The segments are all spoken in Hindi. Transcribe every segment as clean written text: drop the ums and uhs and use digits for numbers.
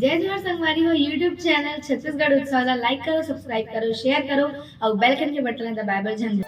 जय जोहर संगवारी हो यूट्यूब चैनल छत्तीसगढ़ उत्सव ला लाइक करो, सब्सक्राइब करो, शेयर करो और बेल आइकन के बटन ला दबाए बर झन।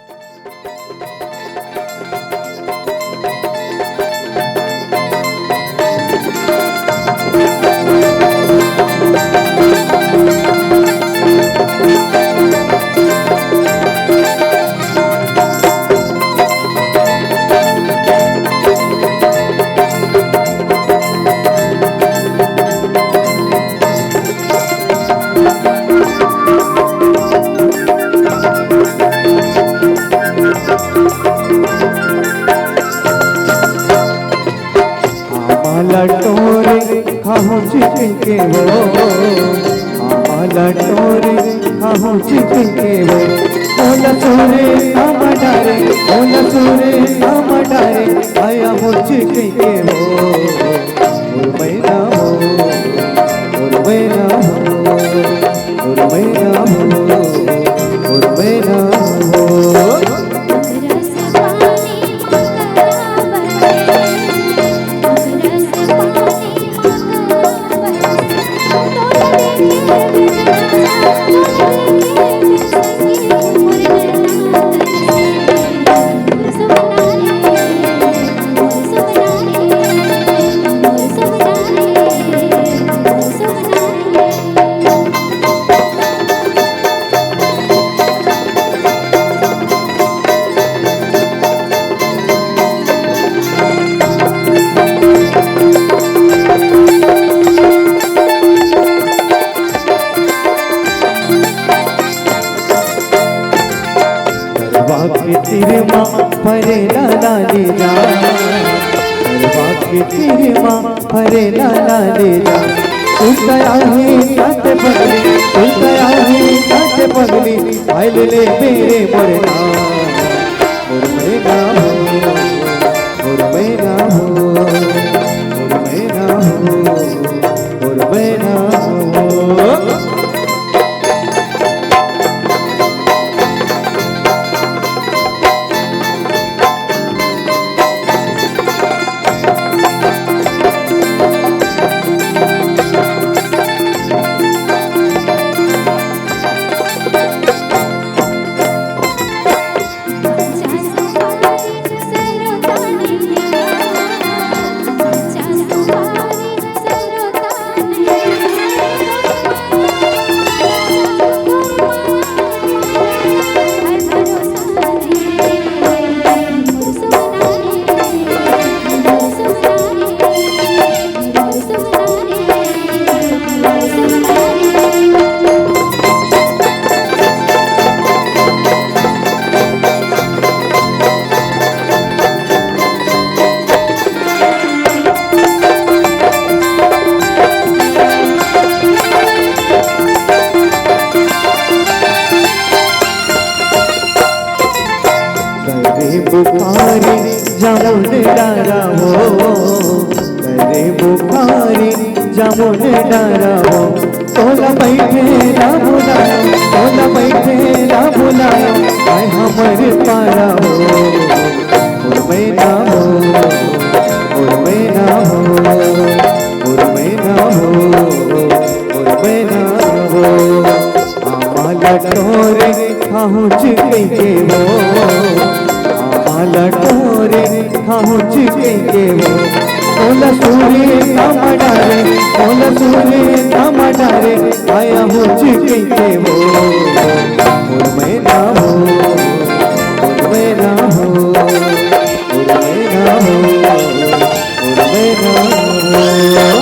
लटोरे खाहू चिकन के वो लटोरे खाहू चिकन के वो लसूरे हम डारे आया हो चिकन के वो उर्मैना हो उर्मैना हो उर्मैना हो उर्मैना हो। तेरे माँ फरे लाला ले जा तेरे माँ फरे लाला ले जा उनका है काटे पगली आइल ले मेरे मोरना उर्मैना हो उर्मैना हो उर्मैना हो उर्मैना हो। बुखारी जामुन डारा हो करे बुखारी जामुन डारा हो तोला बैठे ना बुलायो आय हमर पारा हो उर्मैना हो उर्मैना हो उर्मैना हो उर्मैना हो आमा लटोरे खाहू चिकन के वो लटोरे खाहू चिकन के वो लसूरे हम डारे आया हो चिकन के वो उर्मैना हो उर्मैना हो उर्मैना हो उर्मैना हो।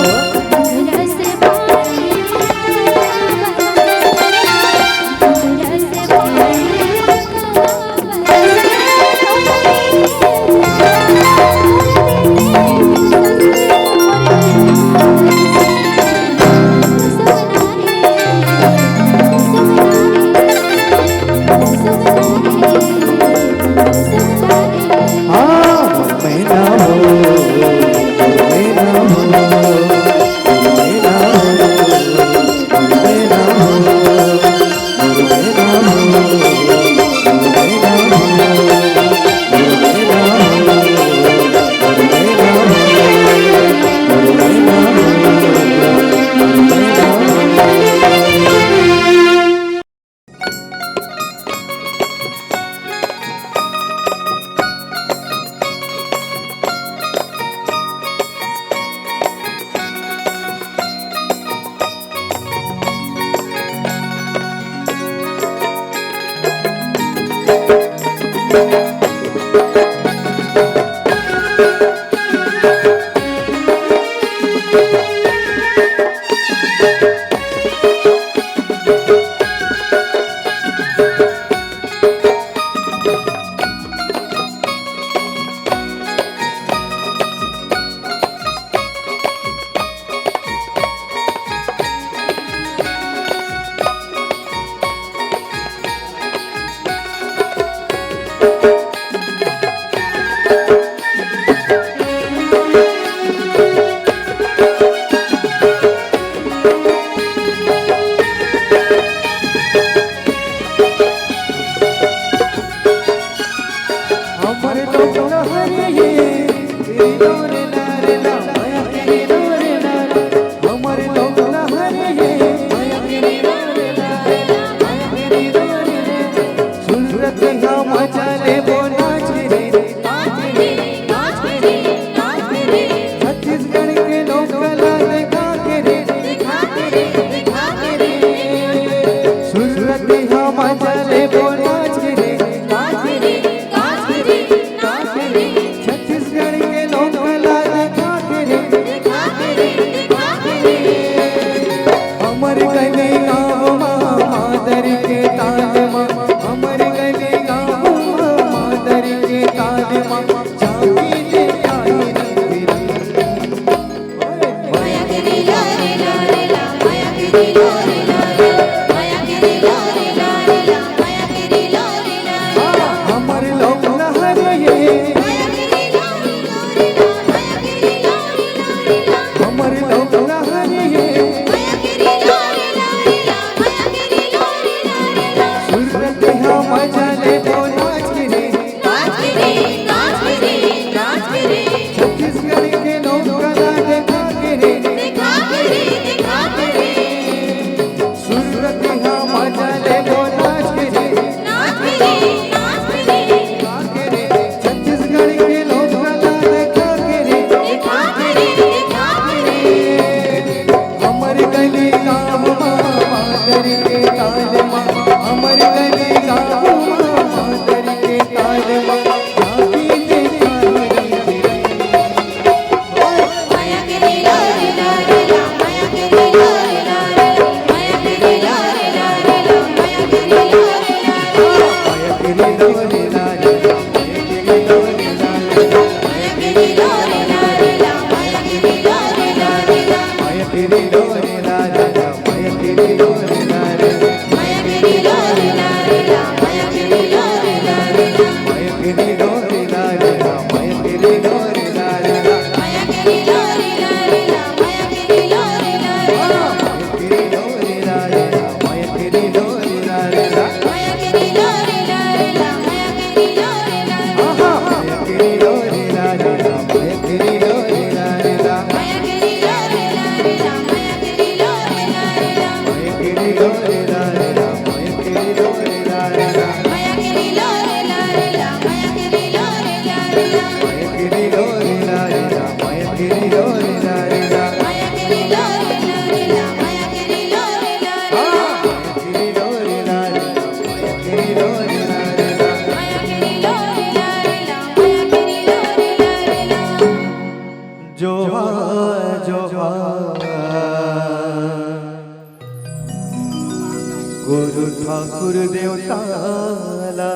गुरु ठाकुर देवताला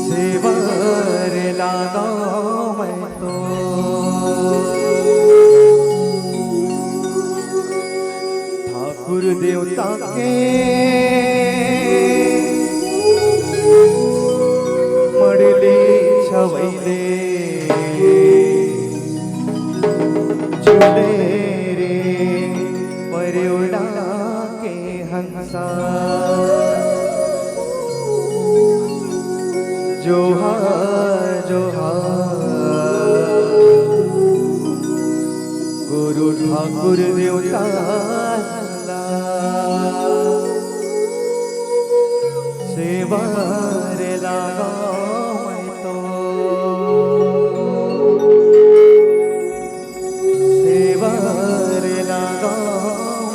सेवा रे लागा मैं तो ठाकुर देवता के मड़ली छवैले झूले रे परियोड़ा के हंसा जोहार जोहार गुरु ठाकुर देवता सेवा रे लागा मैं तो सेवा रे लागा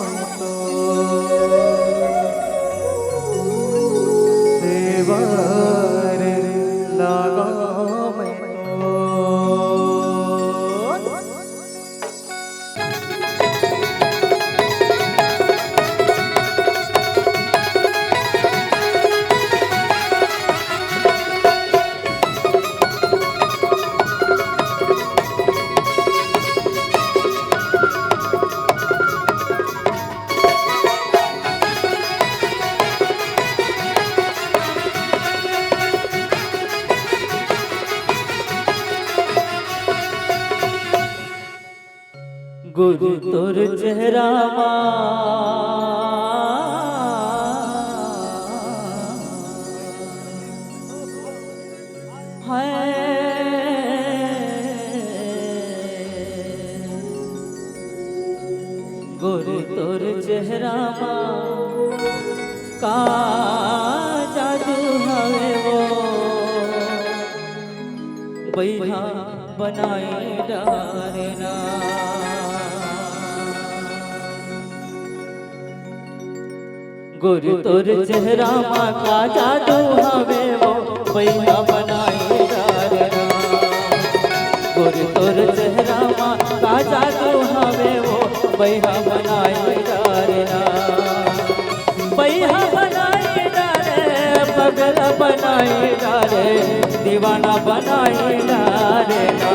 मैं तो गुरु तोर चेहरा गुरु तोर चेहरा का जादू हवे वो बैठा बनाए डारना गुरु तोर चेहरा का जादू हवे वो बैठा बनाए डारना गुरु तोर चेहरा का जादू हवे वो बैठा बनाए डारना बैठा बनाए डारे पगला बनाए डारे दीवाना बनाए डारेना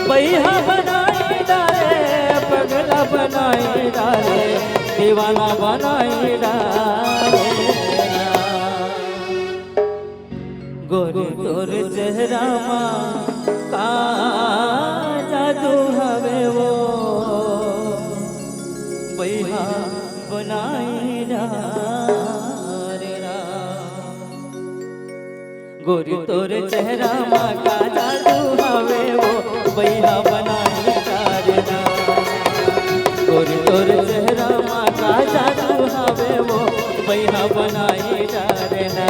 बैठा बनाए डारे पगला बनाए डारे दीवाना बनाए डारेना गोरी तोर चेहरा का जादू हवे वो बैठा बनाए डारेना गोरी तोर चेहरा का जादू हवे वो बैठा बनाए डारेना गोरी तोर चेहरा का जादू हवे वो बैठा बनाए डारेना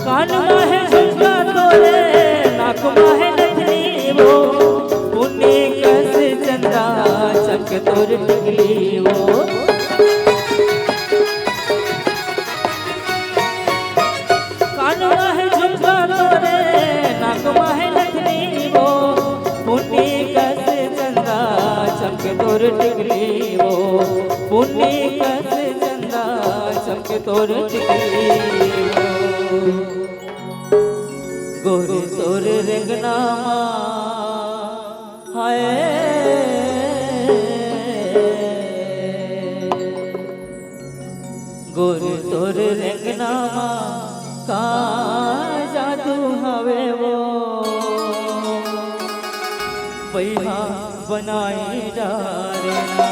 कान है झुमका तोरे नाक है नथनी वो पुण्य कस चंदा चक तोर टिकली वो कान है झुमका तोरे नाक है नथनी वो पुण्य कस चंदा चक तोर टिकली वो पुण्य कस चंदा चक तोर टिकली वो गोरी तोर रेंगनामा हाय गोरी तोर रेंगनामा का जादू हवे वो बैठा बनाए डारेना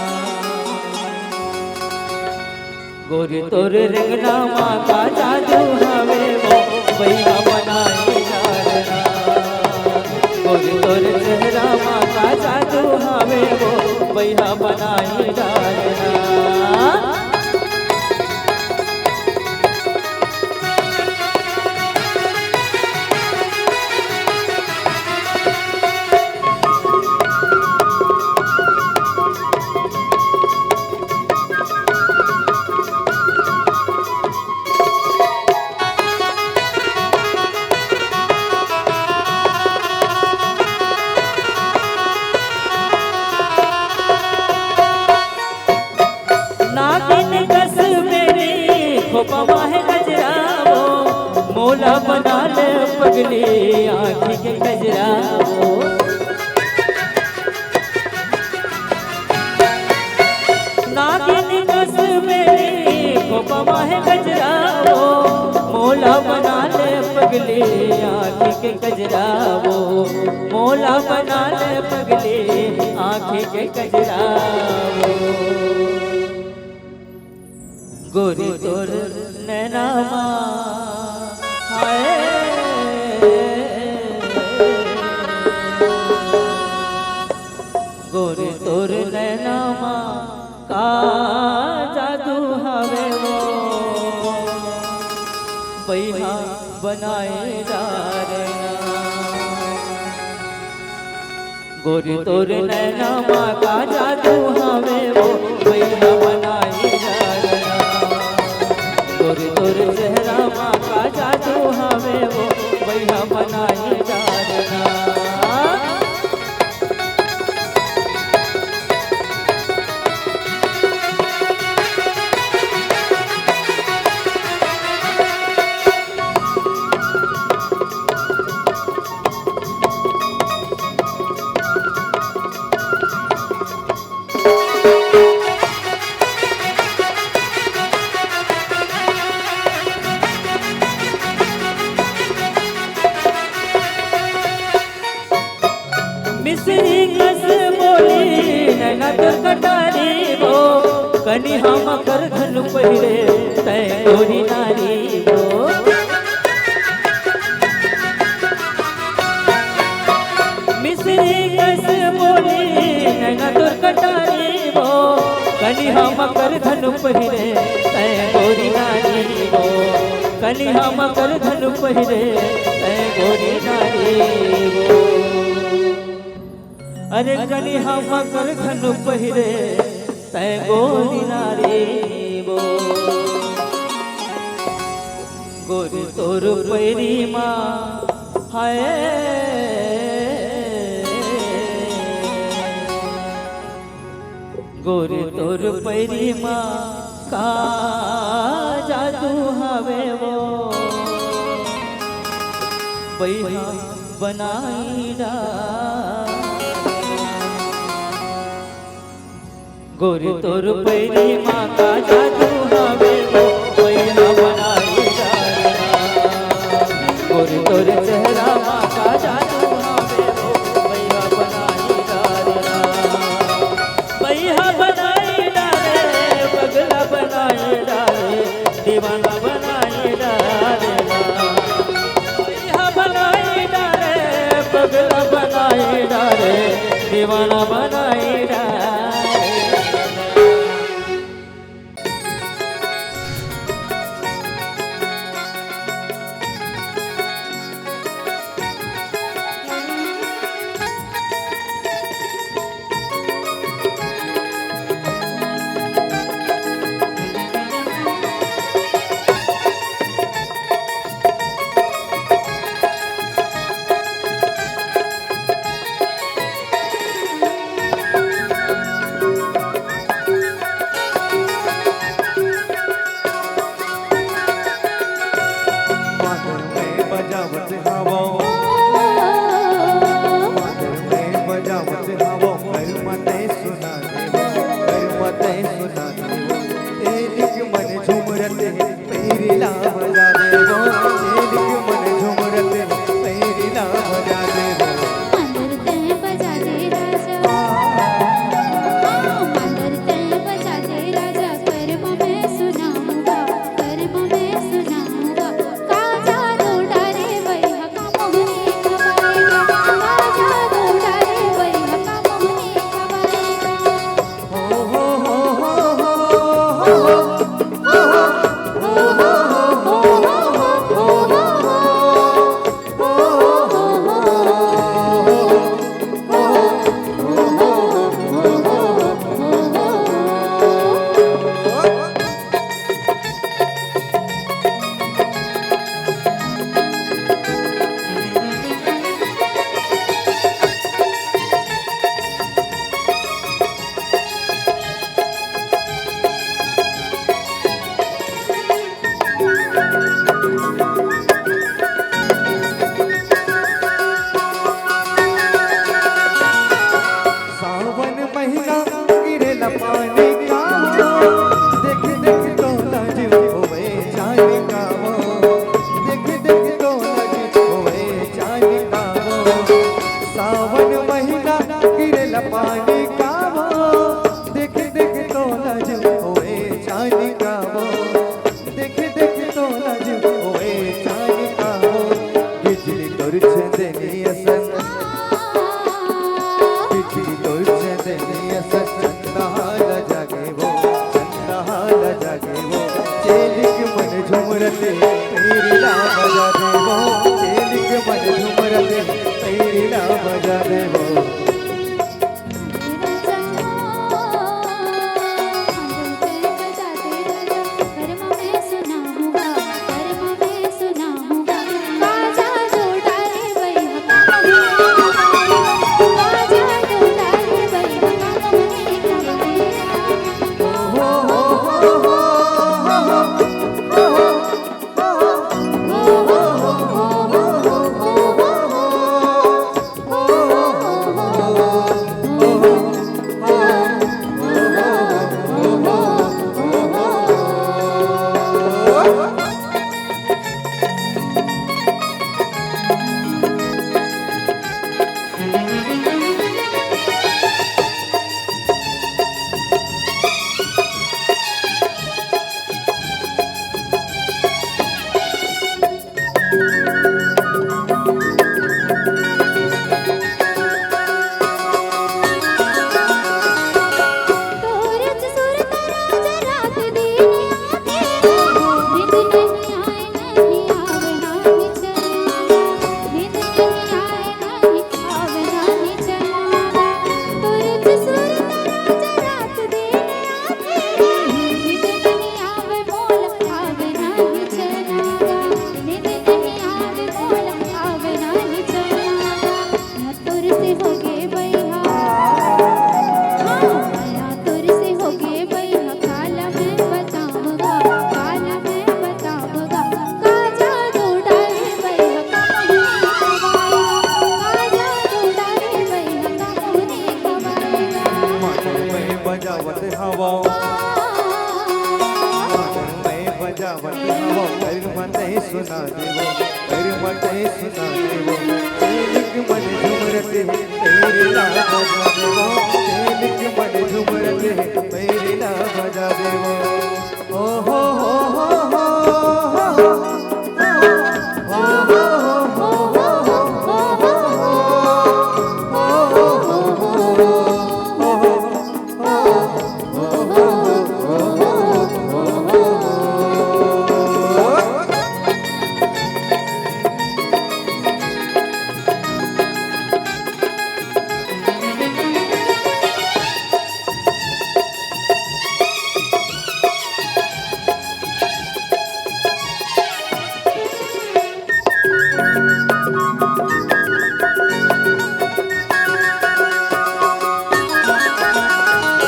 गोरी तोर रेंगनामा का जादू हवे वो बैठा बनाए डारना गोरी तोर चेहरा का जादू हवे वो बैठा बनाए डारना खोपा है गजरावो मोला बना ले पगली आँखी के गजरावो नागिन कस मेरी खोपा है गजरावो मोला बना ले पगली आँखी के गजरावो मोला बना ले पगली आँखी के गजरावो गोरी तोर नैनामा हाय गोरी तोर नैनामा का जादू हवे वो बैठा बनाए डारना गोरी तोर नैनामा का जादू हवे वो बैठा बनाए डारना गोरी तोर चेहरा का जादू हवे वो बैठा बनाए डारना नैना तोर कटारी वो कनी हम कर धनु पहिरे तय गोरी नारी वो मिश्री कैसे बोली नैना तोर कटारी वो कनी हम कर धनु पहिरे तय गोरी नारी वो कनी हम कर धनु पहिरे तय गोरी नारी वो अरे कनी हम कर धनु पहिरे तय गोरी नारी वो गोरी तोर पैरी माँ हाय गोरी तोर पैरी माँ का जादू हवे वो बैहा बनाई डा गोरी तोर पैरी माँ का जादू हवे वो बैहा बनाई डा गोरी तोर चेहरा माँ का जादू हवे वो बैहा बनाई डा बैहा बनाई डाले पगला बनाई डाले दीवाना बनाई डाले बैहा बनाई डाले पगला बनाई डाले दीवाना बनाई डाले हवा मैं बजावत हवा कर मते सुना देवो कर मते सुना देवो तेलिक मन झुमरते तेरे ला बजा देवो तेलिक मन झुमरते तेरे ला बजा देवो ओ हो हो हो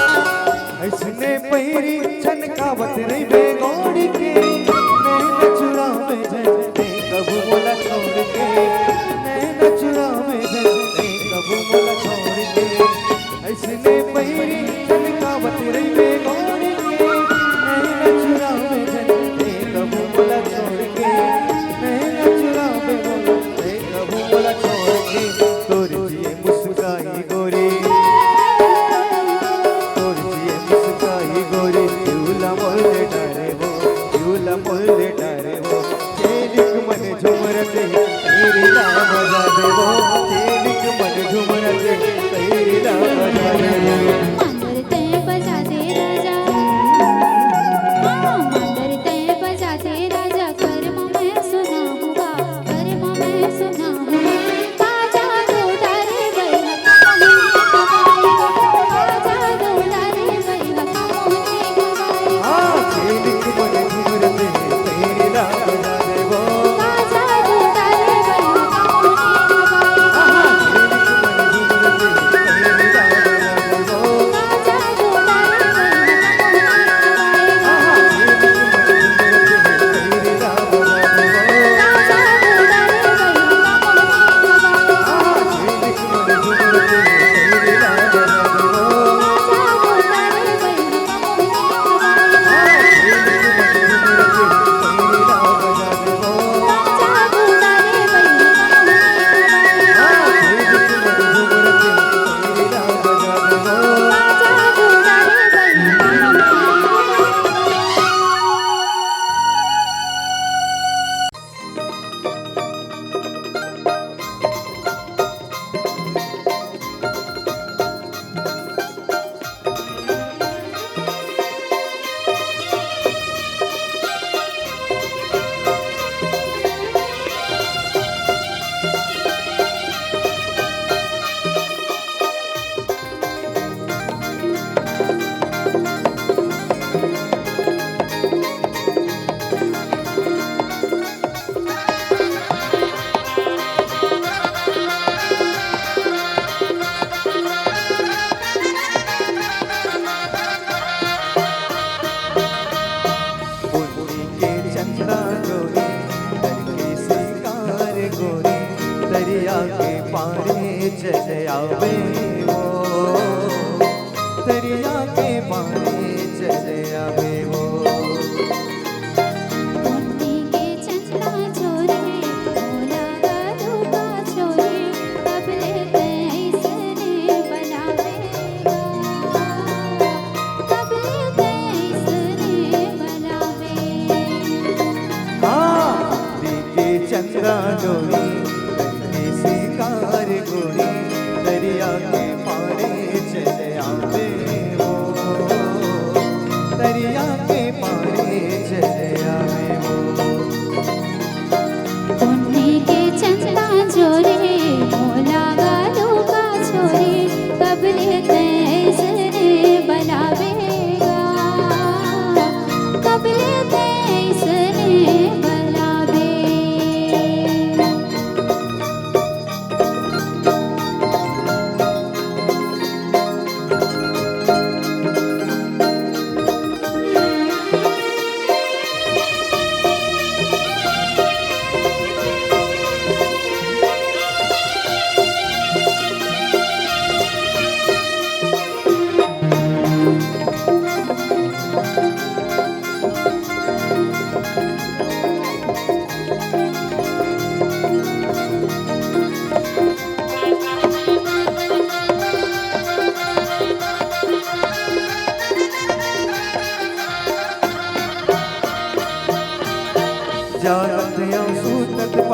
ऐसने पहिरी छनकावत रही बेगौड़ी के नैन चुरा में जलते कब मोला छोड़ के नैन चुरा में जलते कब मोला छोड़ के ऐसने पहिरी छनकावत रही बेगौड़ी के नैन चुरा में जलते कब मोला छोड़ के नैन चुरा में जलते कब मोला छोड़ के तोरी जिए मुस्काई गोरी गोरी झूला मोरे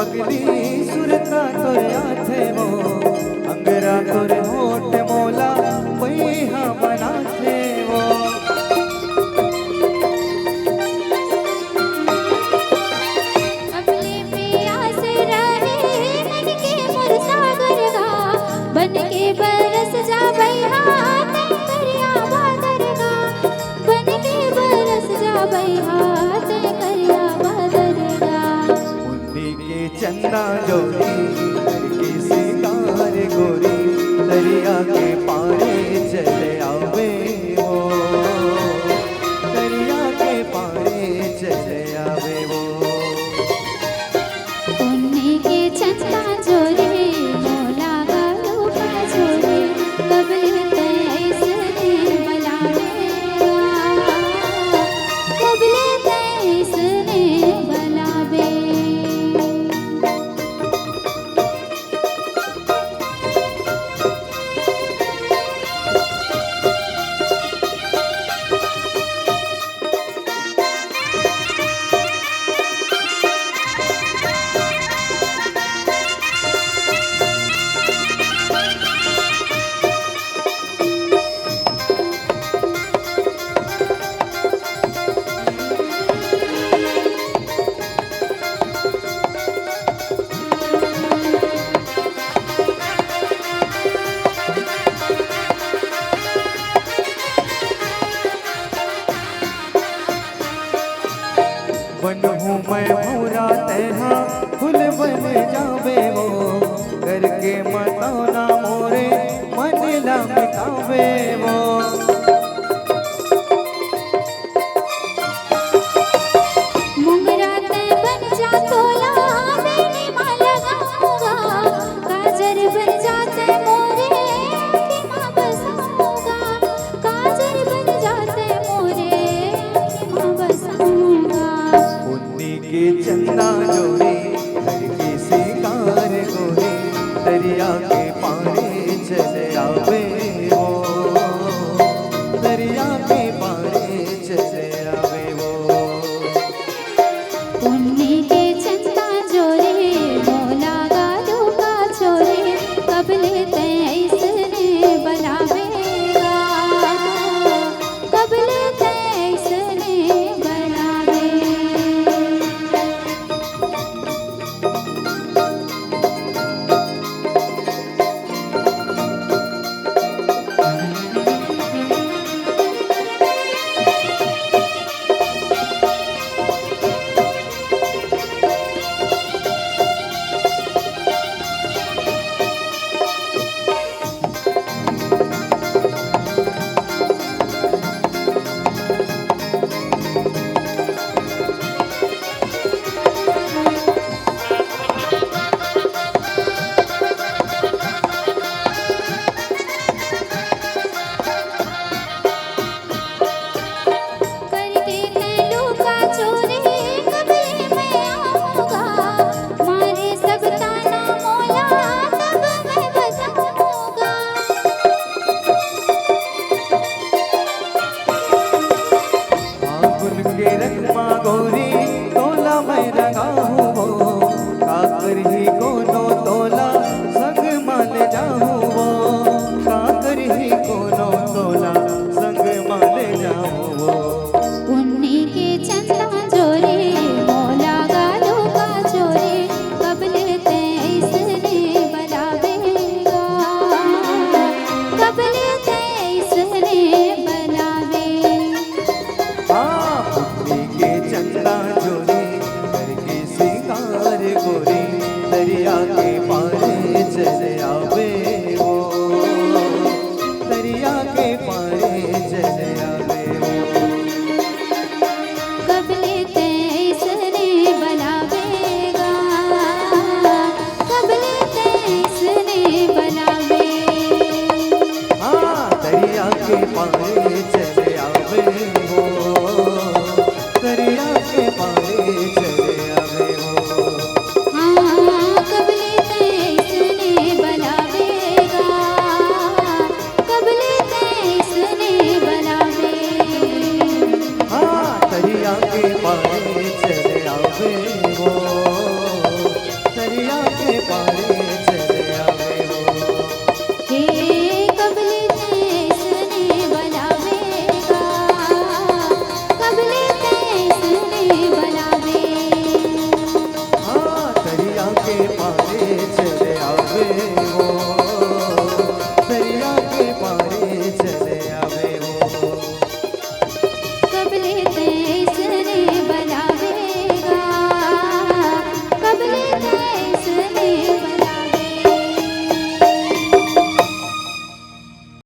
पगली सुरता तोर थे वो अंगरा तोर होठ मोला पैहा बना थे वो अपने पिया से रहे मन के मोर सागर गा बन के बरस जा बैहा तै करिया बादर गा बन के बरस जा बैहा तै करिया बादर गा मुन्नी के चंदा जोड़ी के सिंगार गोरी दरिया के पारे चले आवे वो दरिया के पारे चले आवे वो पुण्य के चंदा जोरे मोला गालो का जोरे कबल तैसे बलावे कबल तैसे बलावे बन हूँ मैं भूरा तेहा फूल बन जावे वो करके मताना मोरे मन ला मिटावे वो मुंगरा ते बन जा तोला मैंने माँ लगाऊंगा काजर बन जाते मोरे की माँ बसाऊंगा काजर बन जाते मोरे की माँ बसाऊंगा पुन्नी के चंदा जोड़ी लड़की सिंगार गोरी दरिया के पारे चले आवे वो दरिया के पारे चले आवे वो पुण्य के चंदा जोरे मोला गालो का छोरे कबले तैसने बनावेगा कबले तैसने बनावे करके तैलू का चोरे कबले मैं आऊंगा मारे सब ताना मोला तब मैं बचाऊंगा फागुन के रंगमा गोरी तोला मैं रंगा हूँ वो काकर ही कोनो तोला संग मान जाऊँ वो काकर ही कोनो तोला संग मान जाऊँ वो पुण्य के चंदा जोरे मोला गालो का चोरे कबले तैसने बनावेगा कबले तैसने बनावे हाँ पुन्नी के चंदा जोड़ी करके सिंगार गोरी दरिया के पारे चले आवे वो दरिया के पारे चले आवे वो कबले तैसने बनावेगा कबले तैसने बनावे हाँ दरिया के पारे चले